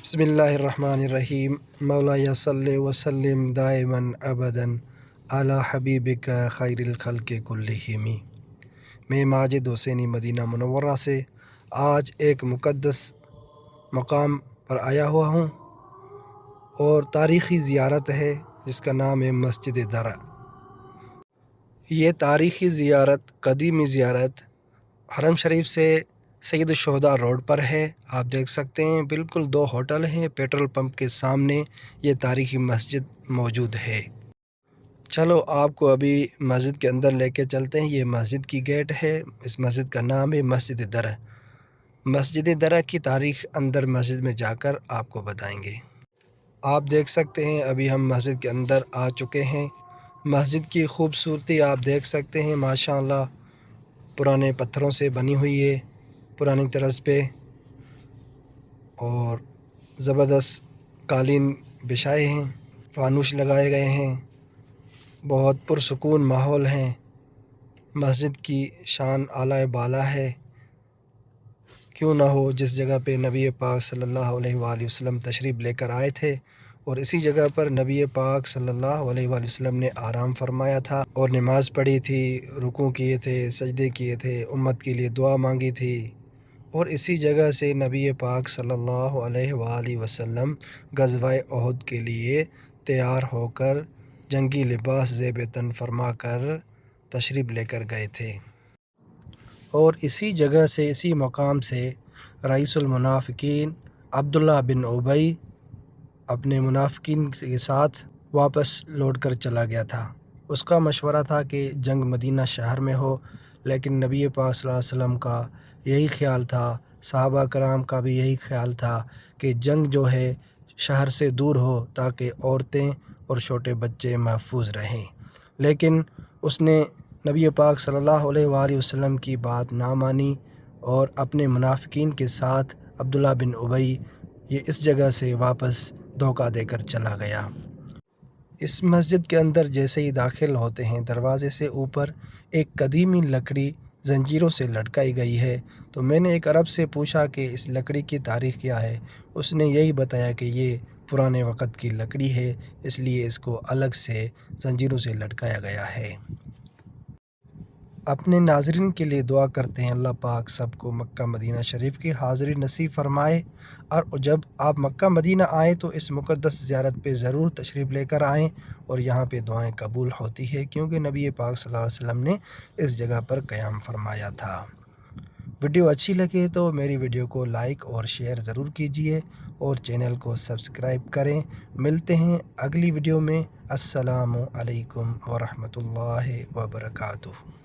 बिस्मिल्लाहिर्रहमानिर्रहीम। मौलाया सल्लि वसल्लिम दाइमन अबदन अला हबीबिक खैरिल खल्क़ि कुल्लिहिम। मैं माजिद हुसैनी मदीना मुनव्वरा से आज एक मुक़द्दस मकाम पर आया हुआ हूँ और तारीख़ी ज़ियारत है जिसका नाम है मस्जिद दरा। ये तारीख़ी ज़ियारत कदीमी ज़ियारत हरम शरीफ से सैयद शुहदा रोड पर है। आप देख सकते हैं बिल्कुल दो होटल हैं, पेट्रोल पंप के सामने ये तारीख़ी मस्जिद मौजूद है। चलो आपको अभी मस्जिद के अंदर लेके चलते हैं। ये मस्जिद की गेट है। इस मस्जिद का नाम है मस्जिद दरा। मस्जिद दरा की तारीख़ अंदर मस्जिद में जाकर आपको बताएंगे। आप देख सकते हैं अभी हम मस्जिद के अंदर आ चुके हैं। मस्जिद की खूबसूरती आप देख सकते हैं, माशाअल्लाह पुराने पत्थरों से बनी हुई है, पुरानी तरज़ पे, और ज़बरदस्त कालीन बिछाए हैं, फानुश लगाए गए हैं, बहुत पुरसुकून माहौल है। मस्जिद की शान आला बाला है। क्यों ना हो जिस जगह पे नबी पाक सल्लल्लाहु अलैहि वसल्लम तशरीफ़ लेकर आए थे और इसी जगह पर नबी पाक सल्लल्लाहु अलैहि वसल्लम ने आराम फरमाया था और नमाज़ पढ़ी थी, रुकू किए थे, सजदे किए थे, उम्मत के लिए दुआ मांगी थी। और इसी जगह से नबी पाक सल्लल्लाहु अलैहि वसल्लम ग़ज़वा उहद के लिए तैयार होकर जंगी लिबास ज़ेब तन फरमा कर तशरीफ़ लेकर गए थे। और इसी जगह से, इसी मकाम से रईसुल मुनाफ़िकीन अब्दुल्ला बिन उबई अपने मुनाफ़िकीन के साथ वापस लौट कर चला गया था। उसका मशवरा था कि जंग मदीना शहर में हो, लेकिन नबी पाक सल्लल्लाहु अलैहि वसल्लम का यही ख़्याल था, सहाबा कराम का भी यही ख़्याल था कि जंग जो है शहर से दूर हो ताकि औरतें और छोटे बच्चे महफूज रहें। लेकिन उसने नबी पाक सल्लल्लाहु अलैहि वसल्लम की बात ना मानी और अपने मुनाफ़िकीन के साथ अब्दुल्ला बिन उबई ये इस जगह से वापस धोखा देकर चला गया। इस मस्जिद के अंदर जैसे ही दाखिल होते हैं, दरवाज़े से ऊपर एक कदीमी लकड़ी ज़ंजीरों से लटकाई गई है। तो मैंने एक अरब से पूछा कि इस लकड़ी की तारीख़ क्या है। उसने यही बताया कि ये पुराने वक़्त की लकड़ी है, इसलिए इसको अलग से ज़ंजीरों से लटकाया गया है। अपने नाज़रीन के लिए दुआ करते हैं अल्लाह पाक सबको मक्का मदीना शरीफ की हाज़िरी नसीब फ़रमाए। और जब आप मक्का मदीना आएँ तो इस मुक़द्दस ज़ियारत पे ज़रूर तशरीफ़ लेकर आएँ और यहाँ पे दुआएं कबूल होती है, क्योंकि नबी पाक सल्लल्लाहु अलैहि वसल्लम ने इस जगह पर क़याम फ़रमाया था। वीडियो अच्छी लगे तो मेरी वीडियो को लाइक और शेयर ज़रूर कीजिए और चैनल को सब्सक्राइब करें। मिलते हैं अगली वीडियो में। अस्सलामु अलैकुम व रहमतुल्लाहि व बरकातुहू।